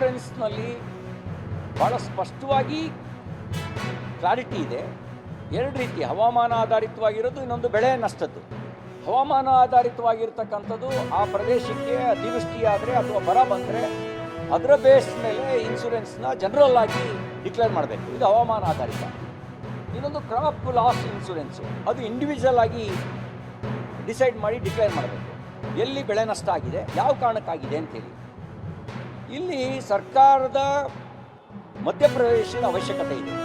ಇನ್ಶೂರೆನ್ಸ್ನಲ್ಲಿ ಭಾಳ ಸ್ಪಷ್ಟವಾಗಿ ಕ್ಲಾರಿಟಿ ಇದೆ. ಎರಡು ರೀತಿ, ಹವಾಮಾನ ಆಧಾರಿತವಾಗಿರೋದು, ಇನ್ನೊಂದು ಬೆಳೆ ನಷ್ಟದ್ದು. ಹವಾಮಾನ ಆಧಾರಿತವಾಗಿರ್ತಕ್ಕಂಥದ್ದು ಆ ಪ್ರದೇಶಕ್ಕೆ ಅತಿವೃಷ್ಟಿ ಆದರೆ ಅಥವಾ ಬರ ಬಂದರೆ ಅದರ ಬೇಸ್ ಮೇಲೆ ಇನ್ಶೂರೆನ್ಸ್ನ ಜನರಲ್ ಆಗಿ ಡಿಕ್ಲೇರ್ ಮಾಡಬೇಕು, ಇದು ಹವಾಮಾನ ಆಧಾರಿತ. ಇನ್ನೊಂದು ಕ್ರಾಪ್ ಲಾಸ್ ಇನ್ಶೂರೆನ್ಸು, ಅದು ಇಂಡಿವಿಜುವಲ್ ಆಗಿ ಡಿಸೈಡ್ ಮಾಡಿ ಡಿಕ್ಲೇರ್ ಮಾಡಬೇಕು, ಎಲ್ಲಿ ಬೆಳೆ ನಷ್ಟ ಆಗಿದೆ, ಯಾವ ಕಾರಣಕ್ಕಾಗಿದೆ ಅಂತೇಳಿ. ಇಲ್ಲಿ ಸರ್ಕಾರದ ಮಧ್ಯಪ್ರವೇಶದ ಅವಶ್ಯಕತೆ ಇದೆ.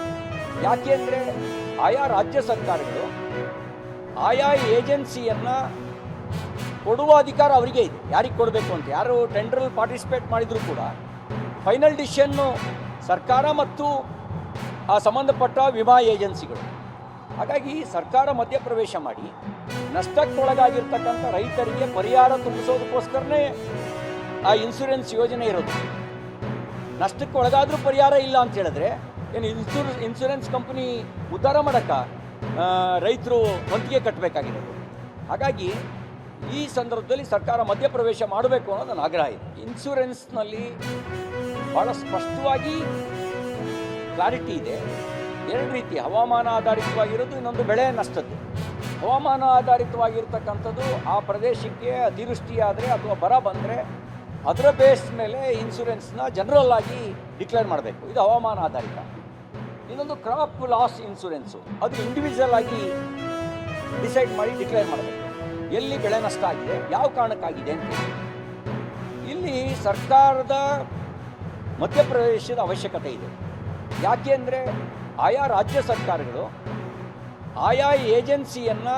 ಯಾಕೆ ಅಂದರೆ ಆಯಾ ರಾಜ್ಯ ಸರ್ಕಾರಗಳು ಆಯಾ ಏಜೆನ್ಸಿಯನ್ನು ಕೊಡುವ ಅಧಿಕಾರ ಅವರಿಗೆ ಇದೆ, ಯಾರಿಗೆ ಕೊಡಬೇಕು ಅಂತ. ಯಾರು ಟೆಂಡರಲ್ಲಿ ಪಾರ್ಟಿಸಿಪೇಟ್ ಮಾಡಿದರೂ ಕೂಡ ಫೈನಲ್ ಡಿಸಿಷನ್ನು ಸರ್ಕಾರ ಮತ್ತು ಆ ಸಂಬಂಧಪಟ್ಟ ವಿಮಾ ಏಜೆನ್ಸಿಗಳು. ಹಾಗಾಗಿ ಸರ್ಕಾರ ಮಧ್ಯಪ್ರವೇಶ ಮಾಡಿ ನಷ್ಟಕ್ಕೊಳಗಾಗಿರ್ತಕ್ಕಂಥ ರೈತರಿಗೆ ಪರಿಹಾರ ತುಂಬಿಸೋದಕ್ಕೋಸ್ಕರನೇ ಆ ಇನ್ಶೂರೆನ್ಸ್ ಯೋಜನೆ ಇರೋದು. ನಷ್ಟಕ್ಕೊಳಗಾದರೂ ಪರಿಹಾರ ಇಲ್ಲ ಅಂತ ಹೇಳಿದ್ರೆ ಏನು ಇನ್ಶೂರೆನ್ಸ್ ಕಂಪ್ನಿ ಉದ್ಧಾರ ಮಾಡೋಕ್ಕೆ ರೈತರು ವಂತಿಗೆ ಕಟ್ಟಬೇಕಾಗಿರೋದು. ಹಾಗಾಗಿ ಈ ಸಂದರ್ಭದಲ್ಲಿ ಸರ್ಕಾರ ಮಧ್ಯಪ್ರವೇಶ ಮಾಡಬೇಕು ಅನ್ನೋದು ನನ್ನ ಆಗ್ರಹ ಇದೆ. ಇನ್ಶೂರೆನ್ಸ್ನಲ್ಲಿ ಭಾಳ ಸ್ಪಷ್ಟವಾಗಿ ಕ್ಲಾರಿಟಿ ಇದೆ. ಎರಡು ರೀತಿ, ಹವಾಮಾನ ಆಧಾರಿತವಾಗಿರೋದು, ಇನ್ನೊಂದು ಬೆಳೆ ನಷ್ಟದ್ದು. ಹವಾಮಾನ ಆಧಾರಿತವಾಗಿರ್ತಕ್ಕಂಥದ್ದು ಆ ಪ್ರದೇಶಕ್ಕೆ ಅತಿವೃಷ್ಟಿ ಆದರೆ ಅಥವಾ ಬರ ಬಂದರೆ ಅದರ ಬೇಸ್ ಮೇಲೆ ಇನ್ಶೂರೆನ್ಸ್ನ ಜನರಲ್ ಆಗಿ ಡಿಕ್ಲೇರ್ ಮಾಡಬೇಕು, ಇದು ಹವಾಮಾನ ಆಧಾರಿತ. ಇನ್ನೊಂದು ಕ್ರಾಪ್ ಲಾಸ್ ಇನ್ಶೂರೆನ್ಸು, ಅದು ಇಂಡಿವಿಜುವಲ್ ಆಗಿ ಡಿಸೈಡ್ ಮಾಡಿ ಡಿಕ್ಲೇರ್ ಮಾಡಬೇಕು, ಎಲ್ಲಿ ಬೆಳೆ ನಷ್ಟ ಆಗಿದೆ, ಯಾವ ಕಾರಣಕ್ಕಾಗಿದೆ ಅಂತೇಳಿ. ಇಲ್ಲಿ ಸರ್ಕಾರದ ಮಧ್ಯಪ್ರವೇಶದ ಅವಶ್ಯಕತೆ ಇದೆ. ಯಾಕೆ ಅಂದರೆ ಆಯಾ ರಾಜ್ಯ ಸರ್ಕಾರಗಳು ಆಯಾ ಏಜೆನ್ಸಿಯನ್ನು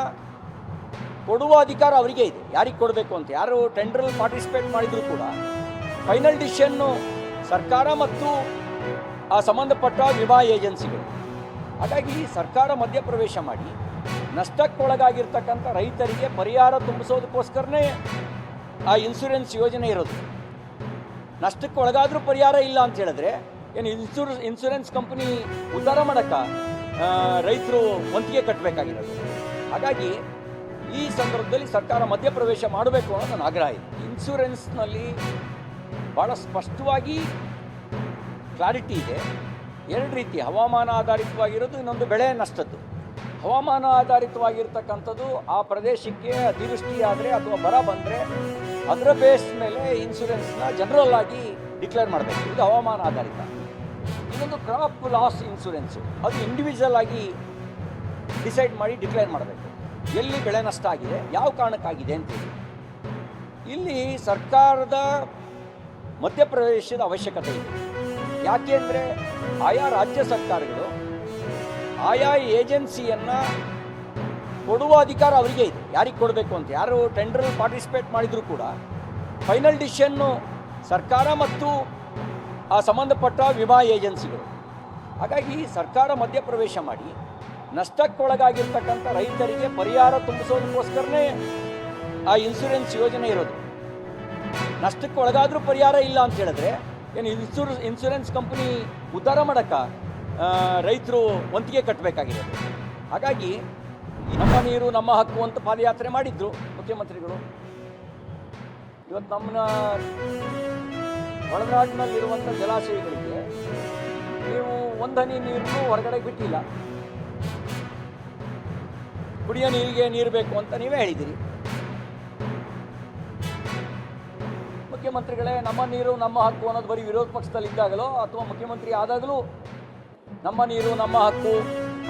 ಕೊಡುವ ಅಧಿಕಾರ ಅವರಿಗೆ ಇದೆ, ಯಾರಿಗೆ ಕೊಡಬೇಕು ಅಂತ. ಯಾರು ಟೆಂಡರಲ್ಲಿ ಪಾರ್ಟಿಸಿಪೇಟ್ ಮಾಡಿದರೂ ಕೂಡ ಫೈನಲ್ ಡಿಸಿಷನ್ನು ಸರ್ಕಾರ ಮತ್ತು ಆ ಸಂಬಂಧಪಟ್ಟ ವಿಮಾ ಏಜೆನ್ಸಿಗಳು. ಹಾಗಾಗಿ ಸರ್ಕಾರ ಮಧ್ಯಪ್ರವೇಶ ಮಾಡಿ ನಷ್ಟಕ್ಕೊಳಗಾಗಿರ್ತಕ್ಕಂಥ ರೈತರಿಗೆ ಪರಿಹಾರ ತುಂಬಿಸೋದಕ್ಕೋಸ್ಕರನೇ ಆ ಇನ್ಶೂರೆನ್ಸ್ ಯೋಜನೆ ಇರೋದು. ನಷ್ಟಕ್ಕೊಳಗಾದರೂ ಪರಿಹಾರ ಇಲ್ಲ ಅಂತ ಹೇಳಿದ್ರೆ ಏನು ಇನ್ಶೂರೆನ್ಸ್ ಕಂಪ್ನಿ ಉದ್ಧಾರ ಮಾಡೋಕ್ಕೆ ರೈತರು ವಂತಿಗೆ ಕಟ್ಟಬೇಕಾಗಿರೋದು. ಹಾಗಾಗಿ ಈ ಸಂದರ್ಭದಲ್ಲಿ ಸರ್ಕಾರ ಮಧ್ಯಪ್ರವೇಶ ಮಾಡಬೇಕು ಅನ್ನೋದು ನನ್ನ ಆಗ್ರಹ ಇದೆ. ಇನ್ಶೂರೆನ್ಸ್ನಲ್ಲಿ ಭಾಳ ಸ್ಪಷ್ಟವಾಗಿ ಕ್ಲಾರಿಟಿ ಇದೆ. ಎರಡು ರೀತಿ, ಹವಾಮಾನ ಆಧಾರಿತವಾಗಿರೋದು, ಇನ್ನೊಂದು ಬೆಳೆ ನಷ್ಟದ್ದು. ಹವಾಮಾನ ಆಧಾರಿತವಾಗಿರ್ತಕ್ಕಂಥದ್ದು ಆ ಪ್ರದೇಶಕ್ಕೆ ಅತಿವೃಷ್ಟಿ ಆದರೆ ಅಥವಾ ಬರ ಬಂದರೆ ಅದರ ಬೇಸ್ ಮೇಲೆ ಇನ್ಶೂರೆನ್ಸ್ನ ಜನರಲ್ ಆಗಿ ಡಿಕ್ಲೇರ್ ಮಾಡಬೇಕು, ಇದು ಹವಾಮಾನ ಆಧಾರಿತ. ಇನ್ನೊಂದು ಕ್ರಾಪ್ ಲಾಸ್ ಇನ್ಶೂರೆನ್ಸು, ಅದು ಇಂಡಿವಿಜುವಲ್ ಆಗಿ ಡಿಸೈಡ್ ಮಾಡಿ ಡಿಕ್ಲೇರ್ ಮಾಡಬೇಕು, ಎಲ್ಲಿ ಬೆಳೆ ನಷ್ಟ ಆಗಿದೆ, ಯಾವ ಕಾರಣಕ್ಕಾಗಿದೆ ಅಂತೇಳಿ. ಇಲ್ಲಿ ಸರ್ಕಾರದ ಮಧ್ಯಪ್ರವೇಶದ ಅವಶ್ಯಕತೆ ಇದೆ. ಯಾಕೆ ಅಂದರೆ ಆಯಾ ರಾಜ್ಯ ಸರ್ಕಾರಗಳು ಆಯಾ ಏಜೆನ್ಸಿಯನ್ನು ಕೊಡುವ ಅಧಿಕಾರ ಅವರಿಗೆ ಇದೆ, ಯಾರಿಗೆ ಕೊಡಬೇಕು ಅಂತ. ಯಾರು ಟೆಂಡರಲ್ಲಿ ಪಾರ್ಟಿಸಿಪೇಟ್ ಮಾಡಿದರೂ ಕೂಡ ಫೈನಲ್ ಡಿಸಿಷನ್ನು ಸರ್ಕಾರ ಮತ್ತು ಆ ಸಂಬಂಧಪಟ್ಟ ವಿಮಾ ಏಜೆನ್ಸಿಗಳು. ಹಾಗಾಗಿ ಸರ್ಕಾರ ಮಧ್ಯಪ್ರವೇಶ ಮಾಡಿ ನಷ್ಟಕ್ಕೊಳಗಾಗಿರ್ತಕ್ಕಂಥ ರೈತರಿಗೆ ಪರಿಹಾರ ತುಂಬಿಸೋದಕ್ಕೋಸ್ಕರನೇ ಆ ಇನ್ಶೂರೆನ್ಸ್ ಯೋಜನೆ ಇರೋದು. ನಷ್ಟಕ್ಕೊಳಗಾದರೂ ಪರಿಹಾರ ಇಲ್ಲ ಅಂತ ಹೇಳಿದ್ರೆ ಏನು ಇನ್ಶೂರೆನ್ಸ್ ಕಂಪ್ನಿ ಉದ್ಧಾರ ಮಾಡೋಕ್ಕೆ ರೈತರು ವಂತಿಗೆ ಕಟ್ಟಬೇಕಾಗಿರೋದು. ಹಾಗಾಗಿ ನಮ್ಮ ನೀರು ನಮ್ಮ ಹಕ್ಕು ಅಂತ ಪಾದಯಾತ್ರೆ ಮಾಡಿದ್ರು ಮುಖ್ಯಮಂತ್ರಿಗಳು. ಇವತ್ತು ನಮ್ಮನ್ನ ಒಳನಾಡಿನಲ್ಲಿರುವಂಥ ಜಲಾಶಯಗಳಿಗೆ ನೀವು ಒಂದು ಹನಿ ನೀರನ್ನು ಹೊರಗಡೆ ಬಿಟ್ಟಿಲ್ಲ, ಕುಡಿಯೋ ನೀರಿಗೆ ನೀರು ಬೇಕು ಅಂತ ನೀವೇ ಹೇಳಿದ್ದೀರಿ. ಮುಖ್ಯಮಂತ್ರಿಗಳೇ, ನಮ್ಮ ನೀರು ನಮ್ಮ ಹಕ್ಕು ಅನ್ನೋದು ಬರೀ ವಿರೋಧ ಪಕ್ಷದಲ್ಲಿದ್ದಾಗಲೋ ಅಥವಾ ಮುಖ್ಯಮಂತ್ರಿ ಆದಾಗಲೂ ನಮ್ಮ ನೀರು ನಮ್ಮ ಹಕ್ಕು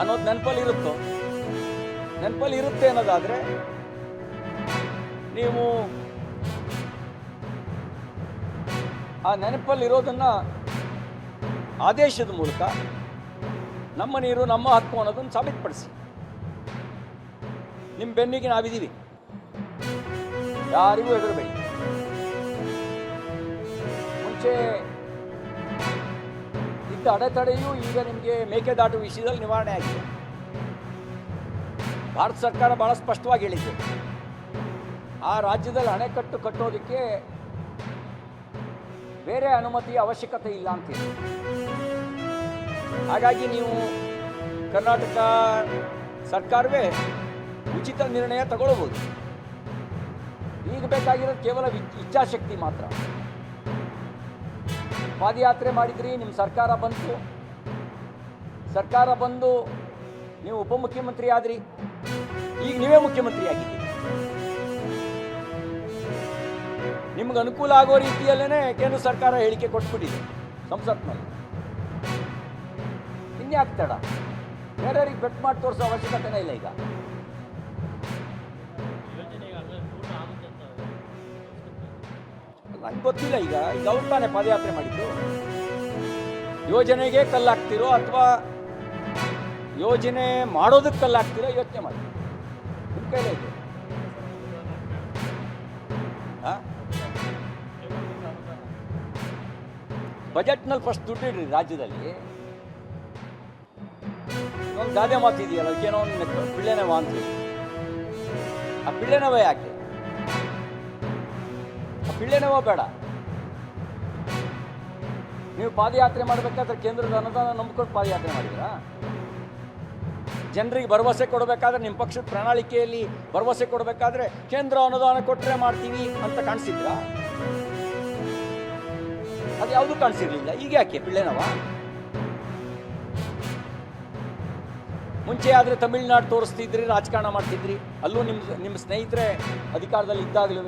ಅನ್ನೋದು ನೆನಪಲ್ಲಿ ಇರುತ್ತೆ ಅನ್ನೋದಾದರೆ ನೀವು ಆ ನೆನಪಲ್ಲಿರೋದನ್ನು ಆದೇಶದ ಮೂಲಕ ನಮ್ಮ ನೀರು ನಮ್ಮ ಹಕ್ಕು ಅನ್ನೋದನ್ನು ಸಾಬೀತುಪಡಿಸಿ. ನಿಮ್ಮ ಬೆನ್ನಿಗೆ ನಾವಿದ್ದೀವಿ, ಯಾರಿಗೂ ಹೆದರಬೇಡಿ. ಮುಂಚೆ ಇದ್ದ ಅಡೆತಡೆಯೂ ಈಗ ನಿಮಗೆ ಮೇಕೆದಾಟು ವಿಷಯದಲ್ಲಿ ನಿವಾರಣೆ ಆಗಿದೆ. ಭಾರತ ಸರ್ಕಾರ ಭಾಳ ಸ್ಪಷ್ಟವಾಗಿ ಹೇಳಿದೆ, ಆ ರಾಜ್ಯದಲ್ಲಿ ಅಣೆಕಟ್ಟು ಕಟ್ಟೋದಕ್ಕೆ ಬೇರೆ ಅನುಮತಿಯ ಅವಶ್ಯಕತೆ ಇಲ್ಲ ಅಂತೀವಿ. ಹಾಗಾಗಿ ನೀವು ಕರ್ನಾಟಕ ಸರ್ಕಾರವೇ ಉಚಿತ ನಿರ್ಣಯ ತಗೊಳ್ಬೋದು. ಈಗ ಬೇಕಾಗಿರೋದು ಕೇವಲ ಇಚ್ಛಾಶಕ್ತಿ ಮಾತ್ರ. ಪಾದಯಾತ್ರೆ ಮಾಡಿದ್ರಿ, ನಿಮ್ಮ ಸರ್ಕಾರ ಬಂತು, ಸರ್ಕಾರ ಬಂದು ನೀವು ಉಪಮುಖ್ಯಮಂತ್ರಿ ಆದ್ರಿ, ಈಗ ನೀವೇ ಮುಖ್ಯಮಂತ್ರಿ ಆಗಿದ್ದೀರಿ. ನಿಮ್ಗೆ ಅನುಕೂಲ ಆಗೋ ರೀತಿಯಲ್ಲೇ ಕೇಂದ್ರ ಸರ್ಕಾರ ಹೇಳಿಕೆ ಕೊಟ್ಬಿಟ್ಟಿದೆ ಸಂಸತ್ನಲ್ಲಿ. ಇನ್ಯಾಕೆ ತಡ? ಬೇರೆಯವ್ರಿಗೆ ಬೆಟ್ ಮಾಡಿ ತೋರಿಸೋ ಅವಶ್ಯಕತೆನೇ ಇಲ್ಲ. ಈಗ ನಂಗೆ ಗೊತ್ತಿಲ್ಲ. ಈಗ ಅವ್ರು ತಾನೇ ಪಾದಯಾತ್ರೆ ಮಾಡಿದ್ದು. ಯೋಜನೆಗೆ ಕಲ್ಲಾಗ್ತಿರೋ ಅಥವಾ ಯೋಜನೆ ಮಾಡೋದಕ್ಕೆ ಕಲ್ಲಾಗ್ತಿರೋ ಯೋಚನೆ ಮಾಡಿ. ನಿಮ್ಮ ಕೈಲೇ ಇದೆ. ಬಜೆಟ್ನಲ್ಲಿ ಫಸ್ಟ್ ದುಡ್ಡಿಡ್ರಿ ರಾಜ್ಯದಲ್ಲಿ. ಒಂದು ಗಾದೆ ಮಾತಿದೆಯಲ್ಲ, ಅದಕ್ಕೇನೋ ಒಂದು ಪಿಳ್ಳೆನವ ಅಂತೀವಿ. ಆ ಪಿಳ್ಳೆನವ ಯಾಕೆ? ಆ ಪಿಳ್ಳೆನವ ಬೇಡ. ನೀವು ಪಾದಯಾತ್ರೆ ಮಾಡಬೇಕಾದ್ರೆ ಕೇಂದ್ರದ ಅನುದಾನ ನಂಬಿಕೊಂಡು ಪಾದಯಾತ್ರೆ ಮಾಡಿದ್ರಾ? ಜನರಿಗೆ ಭರವಸೆ ಕೊಡಬೇಕಾದ್ರೆ, ನಿಮ್ಮ ಪಕ್ಷದ ಪ್ರಣಾಳಿಕೆಯಲ್ಲಿ ಭರವಸೆ ಕೊಡಬೇಕಾದ್ರೆ ಕೇಂದ್ರ ಅನುದಾನ ಕೊಟ್ಟರೆ ಮಾಡ್ತೀವಿ ಅಂತ ಕಾಣಿಸಿದ್ರಾ? ಅದು ಯಾವುದೂ ಕಾಣಿಸಿರ್ಲಿಲ್ಲ. ಈಗ ಯಾಕೆ ಪಿಳ್ಳೆನವ? ಮುಂಚೆ ಆದರೆ ತಮಿಳ್ನಾಡು ತೋರಿಸ್ತಿದ್ರಿ, ರಾಜಕಾರಣ ಮಾಡ್ತಿದ್ರಿ. ಅಲ್ಲೂ ನಿಮ್ಮ ಸ್ನೇಹಿತರೆ ಅಧಿಕಾರದಲ್ಲಿ ಇದ್ದಾಗಲೂ